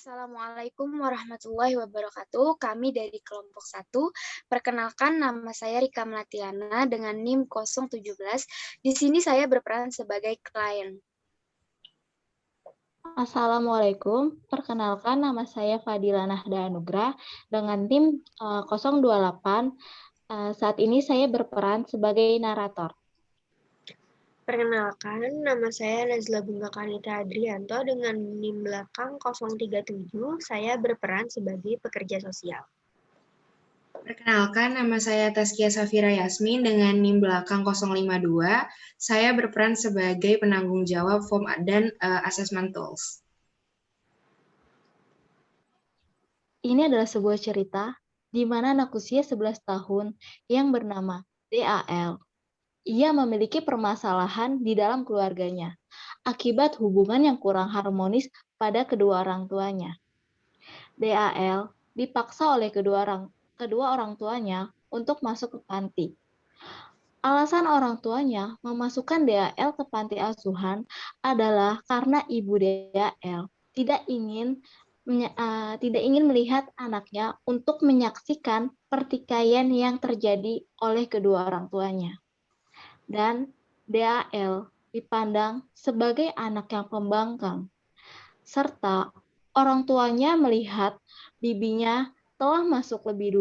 Assalamualaikum warahmatullahi wabarakatuh. Kami dari kelompok 1. Perkenalkan, nama saya Rika Melatiana dengan NIM 017. Di sini saya berperan sebagai klien. Assalamualaikum, perkenalkan nama saya Fadila Nahda Anugrah dengan tim 028. Saat ini saya berperan sebagai narator. Perkenalkan, nama saya Nazla Bunga Kanita Adrianto dengan NIM belakang 037. Saya berperan sebagai pekerja sosial. Perkenalkan, nama saya Taskia Safira Yasmin dengan NIM belakang 052. Saya berperan sebagai penanggung jawab form dan assessment tools. Ini adalah sebuah cerita di mana anak usia 11 tahun yang bernama DAL. Ia memiliki permasalahan di dalam keluarganya akibat hubungan yang kurang harmonis pada kedua orang tuanya. DAL dipaksa oleh kedua orang tuanya untuk masuk ke panti. Alasan orang tuanya memasukkan DAL ke panti asuhan adalah karena ibu DAL tidak ingin melihat anaknya untuk menyaksikan pertikaian yang terjadi oleh kedua orang tuanya. Dan DAL dipandang sebagai anak yang pembangkang, serta orang tuanya melihat bibinya telah masuk lebih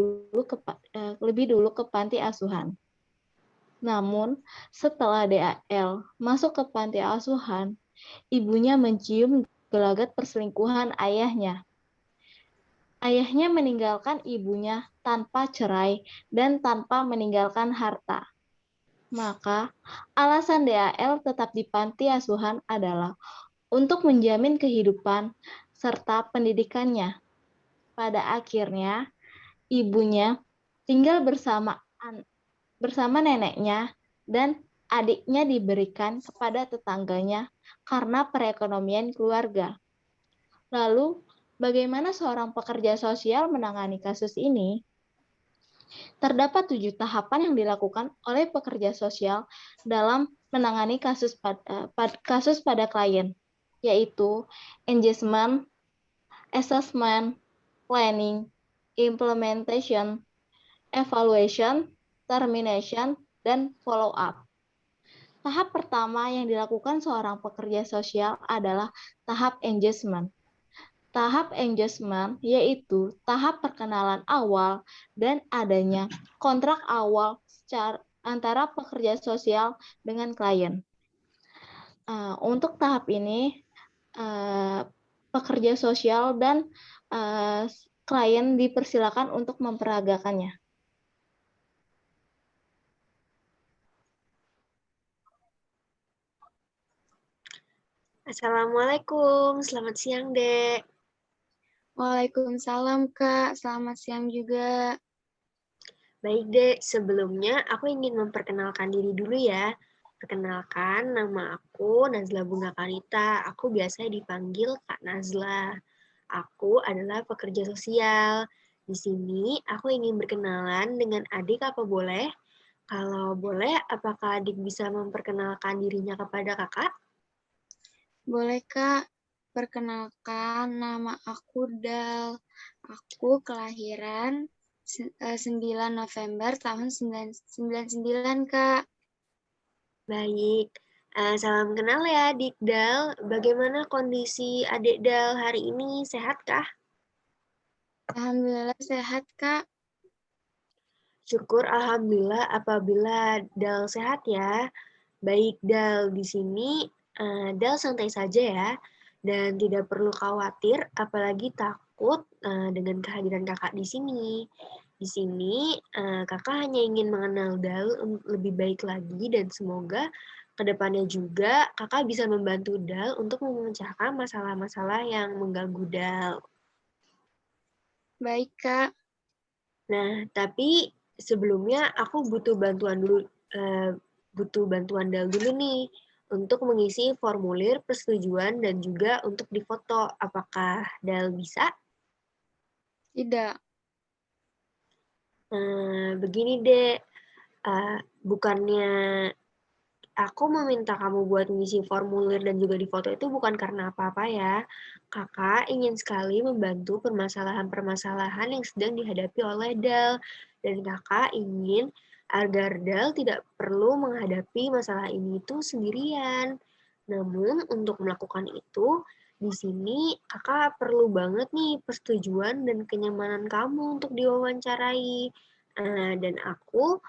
dulu ke panti asuhan. Namun, setelah DAL masuk ke panti asuhan, ibunya mencium gelagat perselingkuhan ayahnya. Ayahnya meninggalkan ibunya tanpa cerai dan tanpa meninggalkan harta. Maka, alasan DAL tetap di panti asuhan adalah untuk menjamin kehidupan serta pendidikannya. Pada akhirnya, ibunya tinggal bersama neneknya dan adiknya diberikan kepada tetangganya karena perekonomian keluarga. Lalu, bagaimana seorang pekerja sosial menangani kasus ini? Terdapat 7 tahapan yang dilakukan oleh pekerja sosial dalam menangani kasus pada klien, yaitu engagement, assessment, planning, implementation, evaluation, termination, dan follow up. Tahap pertama yang dilakukan seorang pekerja sosial adalah tahap engagement. Tahap engagement yaitu tahap perkenalan awal dan adanya kontrak awal antara pekerja sosial dengan klien. Untuk tahap ini, pekerja sosial dan klien dipersilakan untuk memperagakannya. Assalamualaikum, selamat siang, Dek. Waalaikumsalam, Kak. Selamat siang juga. Baik, Dek. Sebelumnya, aku ingin memperkenalkan diri dulu ya. Perkenalkan, nama aku Nazla Bunga Kanita. Aku biasa dipanggil Kak Nazla. Aku adalah pekerja sosial. Di sini, aku ingin berkenalan dengan adik, apa boleh? Kalau boleh, apakah adik bisa memperkenalkan dirinya kepada kakak? Boleh, Kak. Perkenalkan, nama aku Dal. Aku kelahiran 9 November tahun 1999, Kak. Baik, salam kenal ya Adik Dal. Bagaimana kondisi Adik Dal hari ini, sehatkah? Alhamdulillah sehat, Kak. Syukur Alhamdulillah apabila Dal sehat ya. Baik Dal, di sini Dal santai saja ya. Dan tidak perlu khawatir, apalagi takut dengan kehadiran kakak di sini. Di sini kakak hanya ingin mengenal Dal lebih baik lagi dan semoga kedepannya juga kakak bisa membantu Dal untuk memecahkan masalah-masalah yang mengganggu Dal. Baik, Kak. Nah, tapi sebelumnya aku butuh bantuan Dal dulu nih untuk mengisi formulir persetujuan dan juga untuk difoto. Apakah Dal bisa? Tidak. Begini deh, bukannya aku meminta kamu buat ngisi formulir dan juga difoto itu bukan karena apa-apa ya. Kakak ingin sekali membantu permasalahan-permasalahan yang sedang dihadapi oleh Dal. Dan kakak ingin agar Dal tidak perlu menghadapi masalah ini itu sendirian. Namun untuk melakukan itu, di sini kakak perlu banget nih persetujuan dan kenyamanan kamu untuk diwawancarai. Dan aku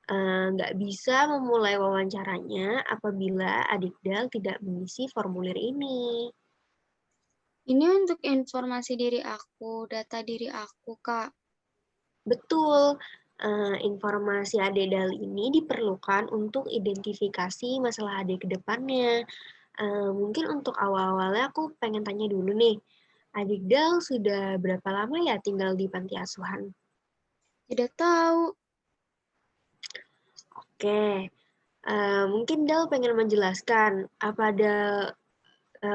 nggak bisa memulai wawancaranya apabila adik Dal tidak mengisi formulir ini. Ini untuk informasi diri aku, data diri aku, Kak. Betul, informasi adik Dal ini diperlukan untuk identifikasi masalah adik ke depannya. Mungkin untuk awal-awalnya aku pengen tanya dulu nih, adik Dal sudah berapa lama ya tinggal di panti asuhan? Tidak tahu. Oke, mungkin Dal pengen menjelaskan apa Dal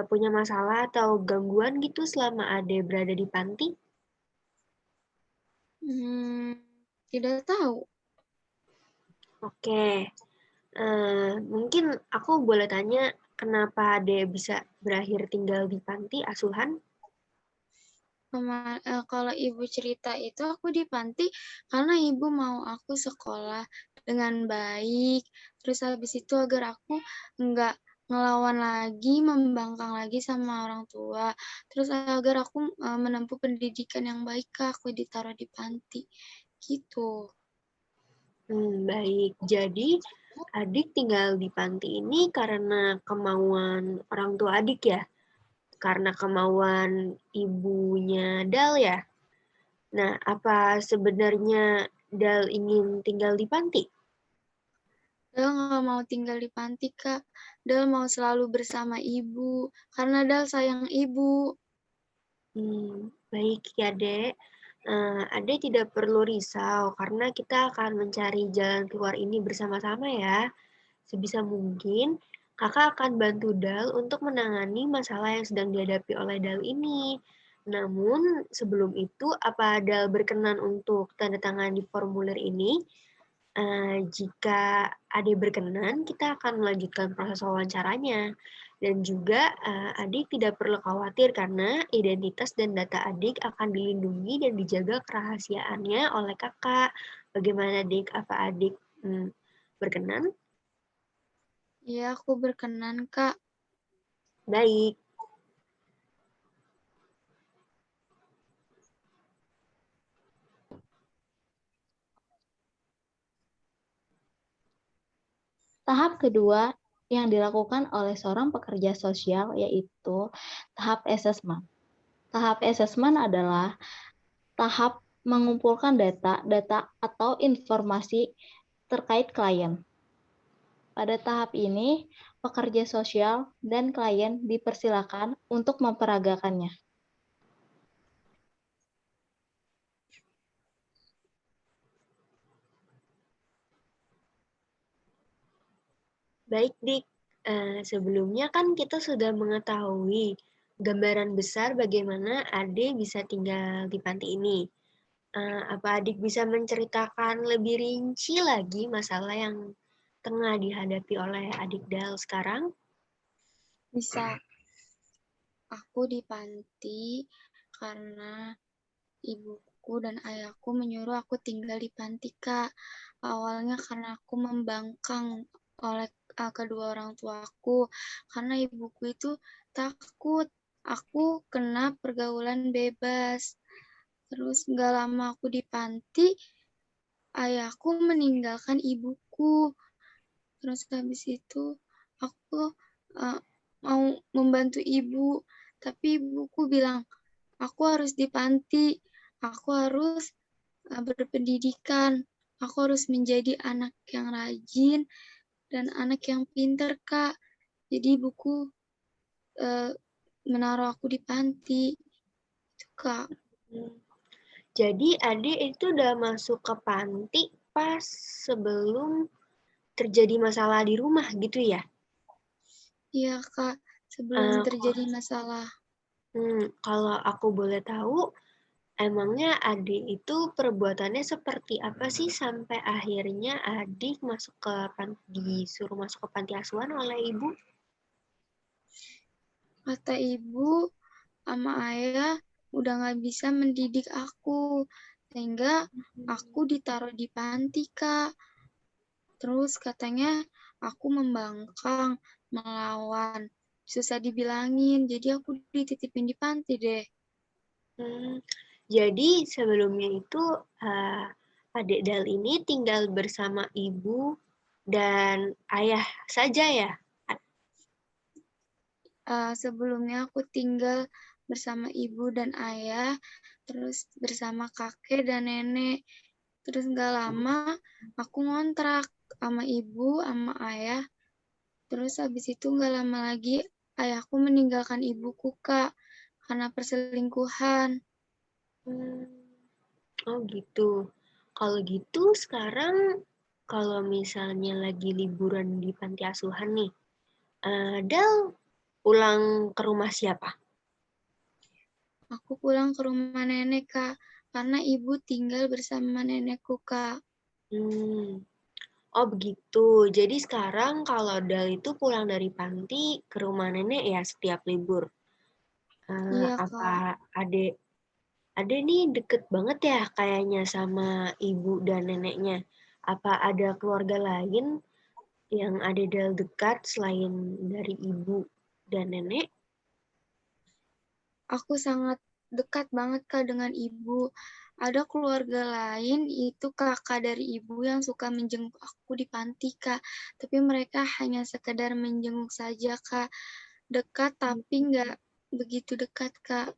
punya masalah atau gangguan gitu selama Ade berada di panti? Tidak tahu. Oke, mungkin aku boleh tanya kenapa Ade bisa berakhir tinggal di panti asuhan? Kalau ibu cerita itu aku di panti karena ibu mau aku sekolah dengan baik. Terus habis itu agar aku nggak ngelawan lagi, membangkang lagi sama orang tua. Terus agar aku menempuh pendidikan yang baik, Kak, aku ditaruh di panti. Gitu. Baik. Jadi adik tinggal di panti ini karena kemauan orang tua adik ya? Karena kemauan ibunya Dal ya? Nah, apa sebenarnya Dal ingin tinggal di panti? Dal nggak mau tinggal di panti, Kak. Dal mau selalu bersama ibu, karena Dal sayang ibu. Baik ya, Dek. Adek tidak perlu risau karena kita akan mencari jalan keluar ini bersama-sama ya. Sebisa mungkin, kakak akan bantu Dal untuk menangani masalah yang sedang dihadapi oleh Dal ini. Namun, sebelum itu, apa Dal berkenan untuk tanda tangan di formulir ini? Jika adik berkenan, kita akan melanjutkan proses wawancaranya. Dan juga adik tidak perlu khawatir karena identitas dan data adik akan dilindungi dan dijaga kerahasiaannya oleh kakak. Bagaimana adik? Apa adik berkenan? Ya, aku berkenan, Kak. Baik. Tahap kedua yang dilakukan oleh seorang pekerja sosial yaitu tahap asesmen. Tahap asesmen adalah tahap mengumpulkan data atau informasi terkait klien. Pada tahap ini, pekerja sosial dan klien dipersilakan untuk memperagakannya. Baik, Dik. Sebelumnya kan kita sudah mengetahui gambaran besar bagaimana Ade bisa tinggal di panti ini. Apa adik bisa menceritakan lebih rinci lagi masalah yang tengah dihadapi oleh adik Dal sekarang? Bisa. Aku di panti karena ibuku dan ayahku menyuruh aku tinggal di panti, Kak. Awalnya karena aku membangkang oleh kedua orang tuaku. Karena ibuku itu takut aku kena pergaulan bebas. Terus nggak lama aku di panti, ayahku meninggalkan ibuku. Terus habis itu aku mau membantu ibu, tapi ibuku bilang, aku harus di panti, aku harus berpendidikan, aku harus menjadi anak yang rajin dan anak yang pintar, Kak. Jadi ibuku menaruh aku di panti, itu, Kak. Jadi adik itu udah masuk ke panti pas sebelum terjadi masalah di rumah gitu ya? Iya, Kak, sebelum terjadi masalah. Kalau aku boleh tahu, emangnya adik itu perbuatannya seperti apa sih sampai akhirnya adik disuruh masuk ke panti asuhan oleh ibu? Kata ibu sama ayah udah nggak bisa mendidik aku, sehingga aku ditaruh di panti, Kak. Terus katanya aku membangkang, melawan, susah dibilangin, jadi aku dititipin di panti deh. Jadi sebelumnya itu adik Dal ini tinggal bersama ibu dan ayah saja ya? Sebelumnya aku tinggal bersama ibu dan ayah, terus bersama kakek dan nenek. Terus nggak lama aku ngontrak sama ibu, sama ayah. Terus habis itu nggak lama lagi ayahku meninggalkan ibuku, Kak, karena perselingkuhan. Oh gitu. Kalau gitu sekarang kalau misalnya lagi liburan di panti asuhan nih, Dal pulang ke rumah siapa? Aku pulang ke rumah nenek, Kak, karena ibu tinggal bersama nenekku, Kak. Oh begitu. Jadi sekarang kalau Dal itu pulang dari panti ke rumah nenek ya setiap libur. Iya, Apa Kak. Ade nih deket banget ya kayaknya sama ibu dan neneknya. Apa ada keluarga lain yang Ade Dal dekat selain dari ibu dan nenek? Aku sangat dekat banget, Kak, dengan ibu. Ada keluarga lain, itu kakak dari ibu yang suka menjenguk aku di panti, Kak. Tapi mereka hanya sekedar menjenguk saja, Kak. Dekat, tapi nggak begitu dekat, Kak.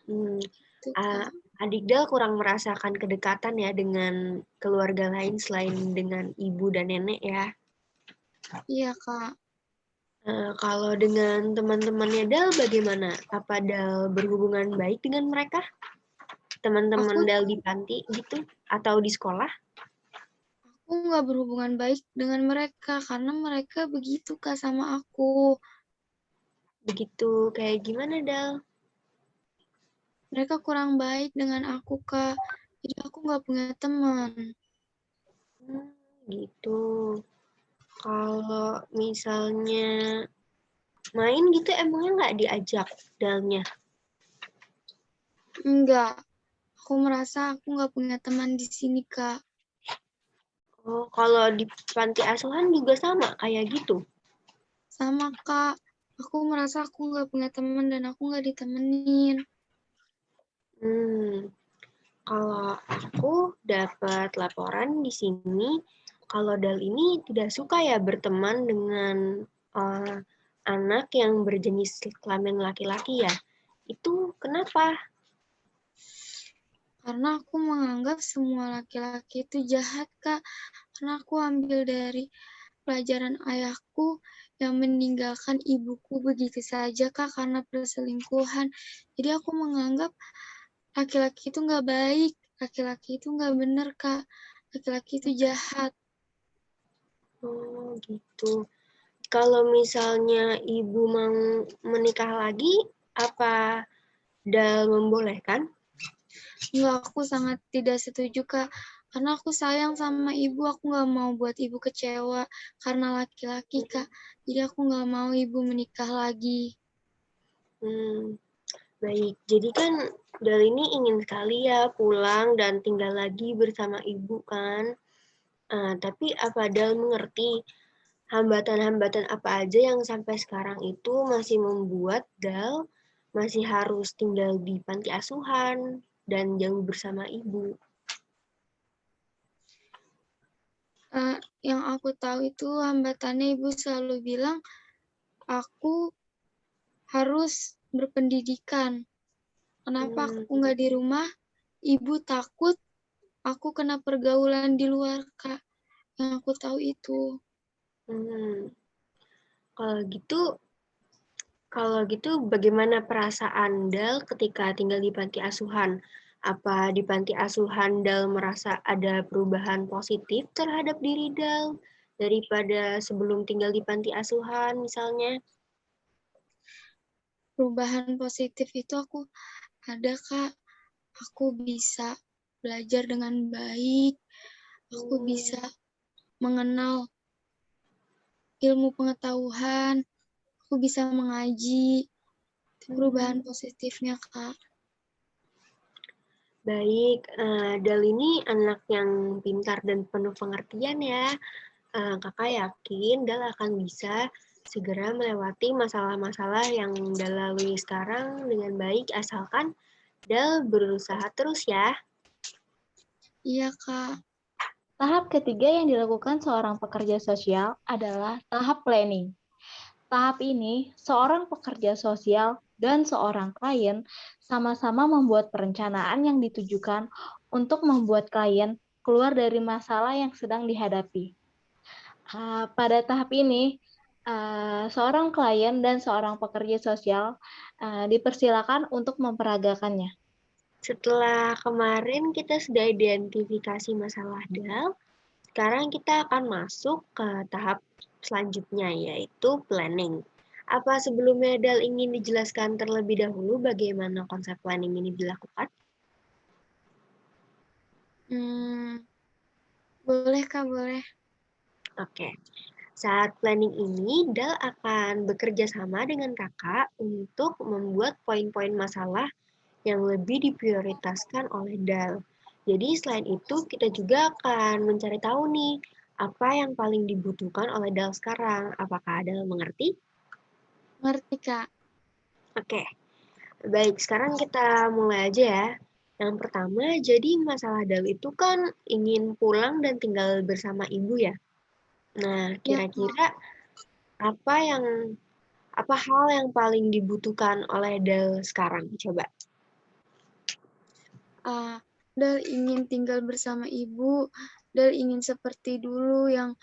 Itu, Kak. Adik Dal kurang merasakan kedekatan ya dengan keluarga lain selain dengan ibu dan nenek ya. Iya, Kak. Kalau dengan teman-temannya Dal bagaimana? Apa Dal berhubungan baik dengan mereka? Teman-teman Aku Dal di panti gitu? Atau di sekolah? aku nggak berhubungan baik dengan mereka karena mereka begitu, Kak, sama aku. Begitu kayak gimana Dal? Mereka kurang baik dengan aku, Kak. Jadi aku nggak punya teman. Gitu. Kalau misalnya main gitu emangnya nggak diajak Dalnya? Enggak. Aku merasa aku nggak punya teman di sini, Kak. Oh, kalau di panti asuhan juga sama kayak gitu? Sama, Kak. Aku merasa aku nggak punya teman dan aku nggak ditemenin. Kalau aku dapat laporan di sini, kalau Dal ini tidak suka ya berteman dengan anak yang berjenis kelamin laki-laki ya. Itu kenapa? Karena aku menganggap semua laki-laki itu jahat, Kak. Karena aku ambil dari pelajaran ayahku yang meninggalkan ibuku begitu saja, Kak, karena perselingkuhan. Jadi aku menganggap laki-laki itu nggak baik. Laki-laki itu nggak benar, Kak. Laki-laki itu jahat. Oh, gitu. Kalau misalnya ibu mau menikah lagi, apa Dal membolehkan? Enggak, aku sangat tidak setuju, Kak. Karena aku sayang sama ibu, aku nggak mau buat ibu kecewa karena laki-laki, Kak. Jadi aku nggak mau ibu menikah lagi. Baik, jadi kan Dal ini ingin sekali ya pulang dan tinggal lagi bersama ibu kan. Tapi apa Dal mengerti hambatan-hambatan apa aja yang sampai sekarang itu masih membuat Dal masih harus tinggal di panti asuhan dan jauh bersama ibu? Yang aku tahu itu hambatannya ibu selalu bilang aku harus berpendidikan. Kenapa aku nggak di rumah? Ibu takut aku kena pergaulan di luar, Kak. Yang aku tahu itu. Kalau gitu bagaimana perasaan Dal ketika tinggal di panti asuhan? Apa di panti asuhan Dal merasa ada perubahan positif terhadap diri Dal daripada sebelum tinggal di panti asuhan misalnya? Perubahan positif itu aku ada, Kak. aku bisa belajar dengan baik, aku bisa mengenal ilmu pengetahuan, aku bisa mengaji. Perubahan positifnya, Kak. Baik, Dal ini anak yang pintar dan penuh pengertian ya. Kakak yakin Dal akan bisa segera melewati masalah-masalah yang Dal lalui sekarang dengan baik, asalkan Dal berusaha terus ya. Iya, Kak. Tahap ketiga yang dilakukan seorang pekerja sosial adalah tahap planning. Tahap ini, seorang pekerja sosial dan seorang klien sama-sama membuat perencanaan yang ditujukan untuk membuat klien keluar dari masalah yang sedang dihadapi. Pada tahap ini, seorang klien dan seorang pekerja sosial dipersilakan untuk memperagakannya. Setelah kemarin kita sudah identifikasi masalah Dal, sekarang kita akan masuk ke tahap selanjutnya, yaitu planning. Apa sebelumnya Dal ingin dijelaskan terlebih dahulu bagaimana konsep planning ini dilakukan? Boleh, Kak, boleh. Oke. Saat planning ini, Dal akan bekerja sama dengan kakak untuk membuat poin-poin masalah yang lebih diprioritaskan oleh Dal. Jadi selain itu, kita juga akan mencari tahu nih, apa yang paling dibutuhkan oleh Dal sekarang. Apakah Dal mengerti? Ngerti, Kak. Oke, baik. Sekarang kita mulai aja ya. Yang pertama, jadi masalah Dal itu kan ingin pulang dan tinggal bersama ibu ya. Nah, Ya, Kak. kira-kira apa hal yang paling dibutuhkan oleh Dal sekarang? Coba. Dal ingin tinggal bersama ibu. Dal ingin seperti dulu yang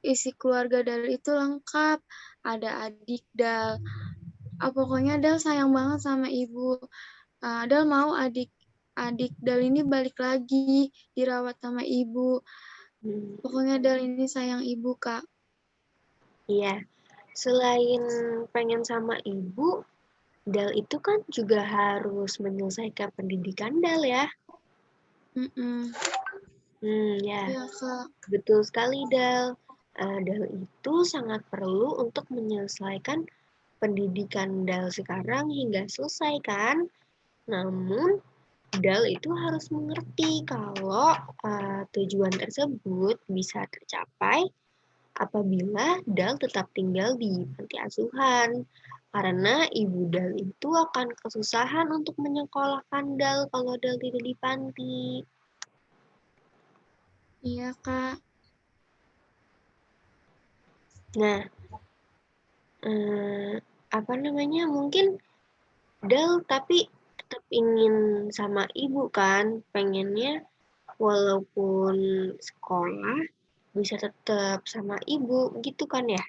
isi keluarga Dal itu lengkap. Ada adik Dal. Pokoknya Dal sayang banget sama ibu. Dal mau adik Dal ini balik lagi dirawat sama ibu. Pokoknya Dal ini sayang ibu, Kak. Iya, selain pengen sama ibu, Dal itu kan juga harus menyelesaikan pendidikan Dal ya. Ya, Iya, Kak. betul sekali Dal. Dal itu sangat perlu untuk menyelesaikan pendidikan Dal sekarang hingga selesai kan. Namun, Dal itu harus mengerti kalau tujuan tersebut bisa tercapai apabila Dal tetap tinggal di panti asuhan. Karena ibu Dal itu akan kesusahan untuk menyekolahkan Dal kalau Dal tidak di panti. Iya, Kak. Nah, mungkin Dal tapi tetap ingin sama ibu kan, pengennya walaupun sekolah bisa tetap sama ibu gitu kan ya.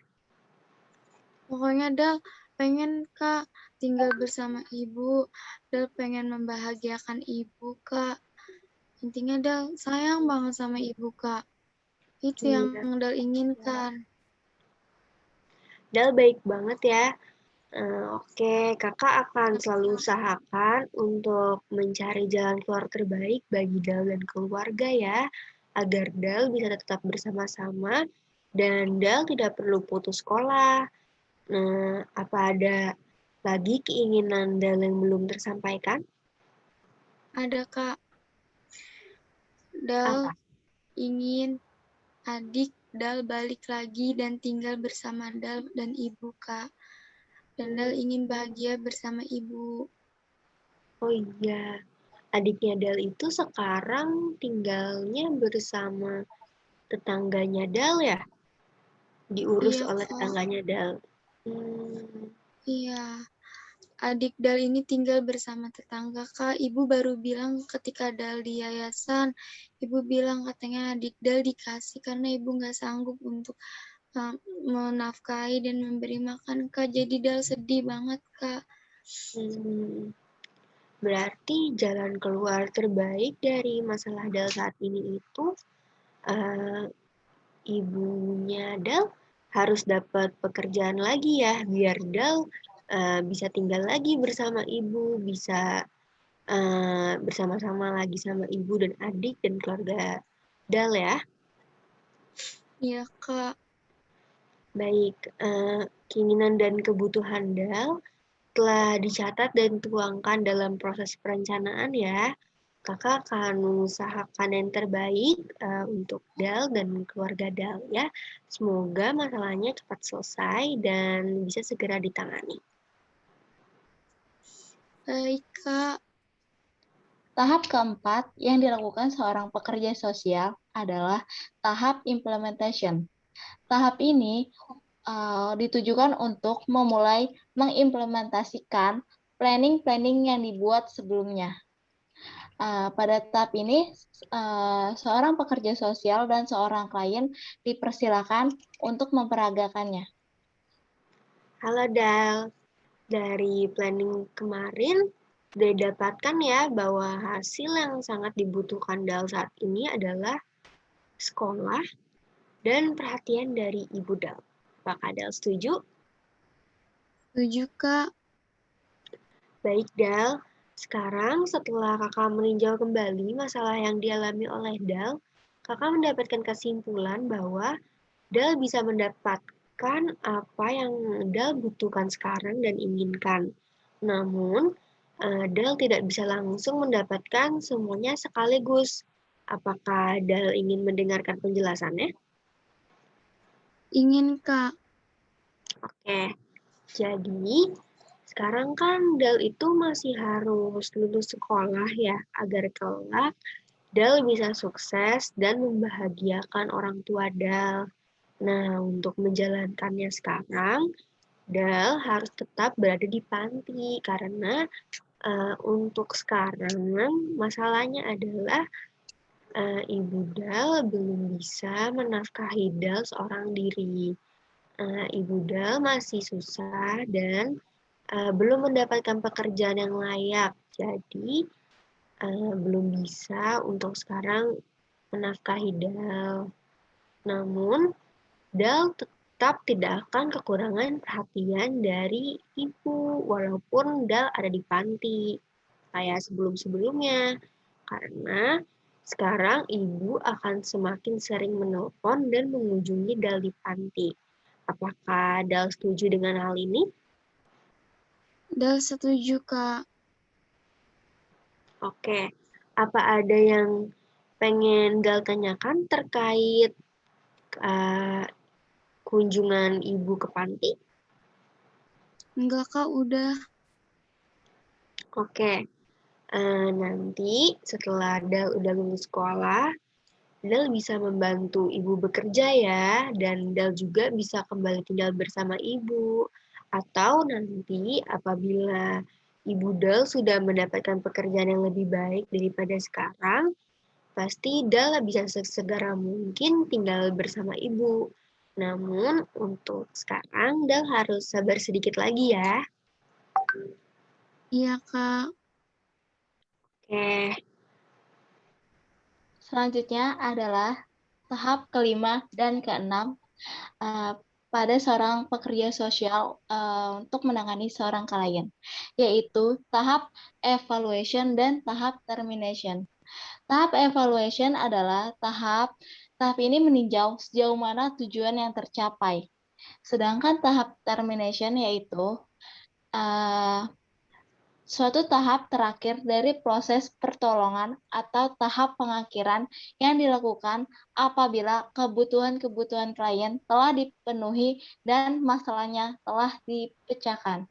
Pokoknya Dal pengen, Kak, tinggal bersama ibu. Dal pengen membahagiakan ibu, Kak. Intinya Dal sayang banget sama ibu, Kak. Itu yang Iya. Dal inginkan. Dal baik banget ya. Oke, kakak akan selalu usahakan untuk mencari jalan keluar terbaik bagi Dal dan keluarga ya, agar Dal bisa tetap bersama-sama dan Dal tidak perlu putus sekolah. Nah, apa ada lagi keinginan Dal yang belum tersampaikan? Ada, Kak. Dal Apa? ingin adik Dal balik lagi dan tinggal bersama Dal dan ibu, Kak. Dan Dal ingin bahagia bersama ibu. Oh iya, adiknya Dal itu sekarang tinggalnya bersama tetangganya Dal ya? Diurus Iya, oleh Kak. tetangganya Dal. Iya. Adik Dal ini tinggal bersama tetangga, Kak. Ibu baru bilang ketika Dal di yayasan, ibu bilang katanya adik Dal dikasih karena ibu nggak sanggup untuk menafkahi dan memberi makan, Kak. Jadi Dal sedih banget, Kak. Berarti jalan keluar terbaik dari masalah Dal saat ini itu ibunya Dal harus dapat pekerjaan lagi ya, biar Dal bisa tinggal lagi bersama ibu, bisa bersama-sama lagi sama ibu dan adik dan keluarga Dal ya. Iya, Kak. Baik, keinginan dan kebutuhan Dal telah dicatat dan tuangkan dalam proses perencanaan ya. Kakak akan mengusahakan yang terbaik untuk Dal dan keluarga Dal ya. Semoga masalahnya cepat selesai dan bisa segera ditangani. Baik, Kak. Tahap keempat yang dilakukan seorang pekerja sosial adalah tahap implementation. Tahap ini ditujukan untuk memulai mengimplementasikan planning-planning yang dibuat sebelumnya. Pada tahap ini, seorang pekerja sosial dan seorang klien dipersilakan untuk memperagakannya. Halo Dal, dari planning kemarin udah dapatkan ya bahwa hasil yang sangat dibutuhkan Dal saat ini adalah sekolah dan perhatian dari Ibu Dal. Apakah Dal setuju? Setuju, Kak. Baik Dal, sekarang setelah kakak meninjau kembali masalah yang dialami oleh Dal, kakak mendapatkan kesimpulan bahwa Dal bisa mendapatkan apa yang Dal butuhkan sekarang dan inginkan. Namun, Dal tidak bisa langsung mendapatkan semuanya sekaligus. Apakah Dal ingin mendengarkan penjelasannya? Ingin, Kak. Oke, jadi sekarang kan Dal itu masih harus lulus sekolah ya, agar kelak Dal bisa sukses dan membahagiakan orang tua Dal. Nah, untuk menjalankannya sekarang, Dal harus tetap berada di panti karena untuk sekarang masalahnya adalah Ibu Dal belum bisa menafkahi Dal seorang diri. Ibu Dal masih susah dan belum mendapatkan pekerjaan yang layak. Jadi, belum bisa untuk sekarang menafkahi Dal. Namun, Dal tetap tidak akan kekurangan perhatian dari ibu, walaupun Dal ada di panti, kayak sebelum-sebelumnya. Karena sekarang ibu akan semakin sering menelpon dan mengunjungi Dal di panti. Apakah Dal setuju dengan hal ini? Dal setuju, Kak. Oke, apa ada yang pengen Dal tanyakan terkait kunjungan ibu ke panti? Enggak, Kak, udah. Oke, nanti setelah Dal udah lulus sekolah, Dal bisa membantu ibu bekerja ya, dan Dal juga bisa kembali tinggal bersama ibu. Atau nanti apabila ibu Dal sudah mendapatkan pekerjaan yang lebih baik daripada sekarang, pasti Dal bisa sesegera mungkin tinggal bersama ibu. Namun untuk sekarang Dal harus sabar sedikit lagi ya. Iya, Kak. Oke, Selanjutnya adalah tahap kelima dan keenam pada seorang pekerja sosial untuk menangani seorang klien, yaitu tahap evaluation dan tahap termination. Tahap evaluation adalah tahap ini meninjau sejauh mana tujuan yang tercapai. Sedangkan tahap termination yaitu suatu tahap terakhir dari proses pertolongan atau tahap pengakhiran yang dilakukan apabila kebutuhan-kebutuhan klien telah dipenuhi dan masalahnya telah dipecahkan.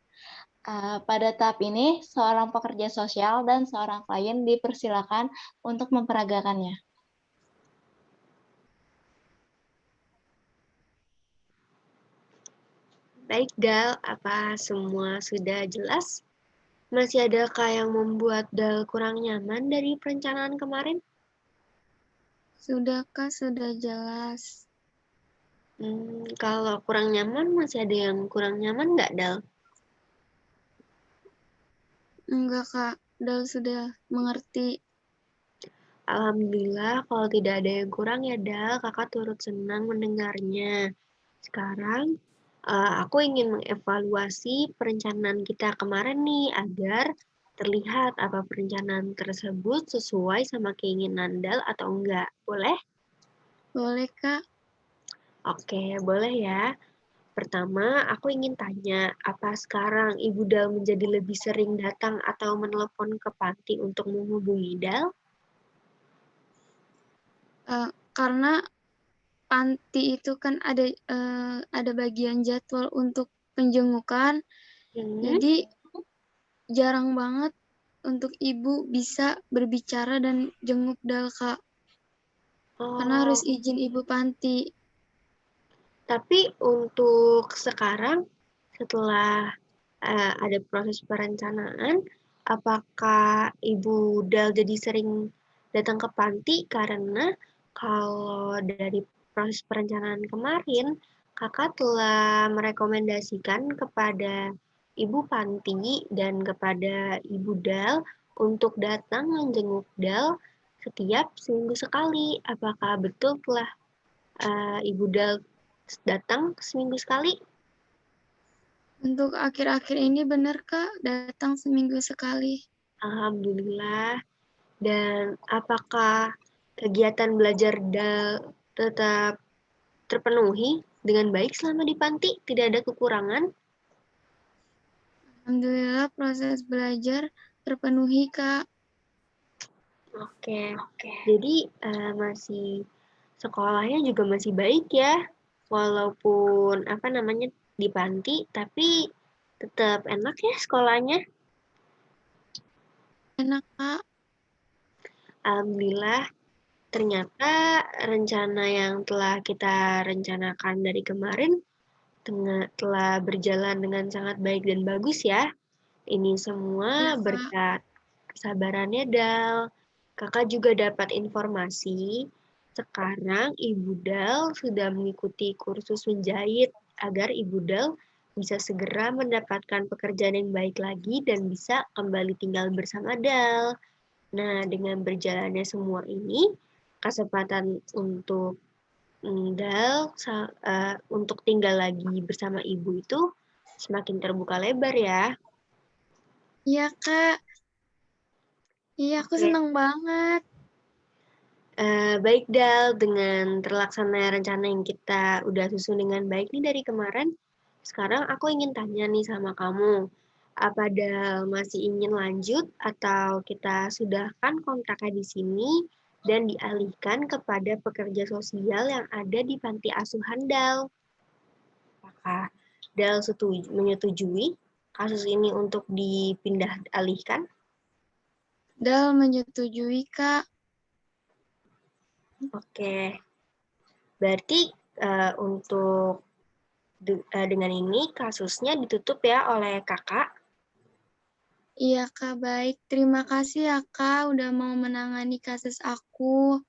Pada tahap ini, seorang pekerja sosial dan seorang klien dipersilakan untuk memperagakannya. baik Dal, apa semua sudah jelas? Masih adakah yang membuat Dal kurang nyaman dari perencanaan kemarin? Sudah, Kak, sudah jelas. Kalau kurang nyaman, masih ada yang kurang nyaman nggak, Dal? Enggak, Kak. Dal sudah mengerti. Alhamdulillah, kalau tidak ada yang kurang ya, Dal. Kakak turut senang mendengarnya. Sekarang, aku ingin mengevaluasi perencanaan kita kemarin nih, agar terlihat apa perencanaan tersebut sesuai sama keinginan Dal atau enggak. Boleh? Boleh, Kak. Oke, boleh ya. Pertama, aku ingin tanya, apa sekarang Ibu Dal menjadi lebih sering datang atau menelepon ke panti untuk menghubungi Dal? Karena panti itu kan ada bagian jadwal untuk penjengukan, jadi jarang banget untuk ibu bisa berbicara dan jenguk Dal, Kak. Karena harus Oh, izin ibu panti. tapi untuk sekarang, setelah ada proses perencanaan, apakah Ibu Dal jadi sering datang ke panti? Karena kalau dari proses perencanaan kemarin, Kakak telah merekomendasikan kepada Ibu Panti dan kepada Ibu Dal untuk datang menjenguk Dal setiap seminggu sekali. Apakah betul telah Ibu Dal datang seminggu sekali? Untuk akhir-akhir ini benar, Kak, datang seminggu sekali. Alhamdulillah. Dan apakah kegiatan belajar tetap terpenuhi dengan baik selama di panti? Tidak ada kekurangan? Alhamdulillah proses belajar terpenuhi, Kak. Oke. Jadi masih sekolahnya juga masih baik ya, walaupun di panti, tapi tetap enak ya sekolahnya. Enak, Kak. Alhamdulillah. Ternyata rencana yang telah kita rencanakan dari kemarin telah berjalan dengan sangat baik dan bagus ya. Ini Ya, semua Kak. berkat kesabarannya Dal. Kakak juga dapat informasi, sekarang Ibu Dal sudah mengikuti kursus menjahit agar Ibu Dal bisa segera mendapatkan pekerjaan yang baik lagi dan bisa kembali tinggal bersama Dal. Nah, dengan berjalannya semua ini, kesempatan untuk Dal untuk tinggal lagi bersama ibu itu semakin terbuka lebar ya. Iya, Kak. Iya, aku Oke. senang banget. Baik Dal, dengan terlaksana rencana yang kita udah susun dengan baik nih dari kemarin, sekarang aku ingin tanya nih sama kamu, apa Dal masih ingin lanjut atau kita sudahkan kontraknya di sini dan dialihkan kepada pekerja sosial yang ada di panti asuhan Dal? Apakah Dal menyetujui kasus ini untuk dipindah alihkan? Dal menyetujui, Kak. Oke, berarti untuk dengan ini kasusnya ditutup ya oleh kakak. Iya, Kak, baik. Terima kasih ya, Kak, udah mau menangani kasus aku.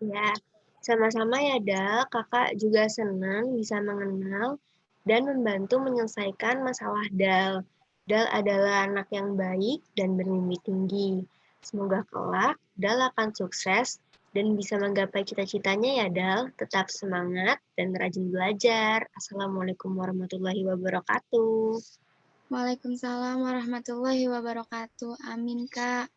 Ya, sama-sama ya Dal, kakak juga senang bisa mengenal dan membantu menyelesaikan masalah Dal. Dal adalah anak yang baik dan bermimpi tinggi. Semoga kelak Dal akan sukses dan bisa menggapai cita-citanya ya Dal. Tetap semangat dan rajin belajar. Assalamualaikum warahmatullahi wabarakatuh. Waalaikumsalam warahmatullahi wabarakatuh. Amin, Kak.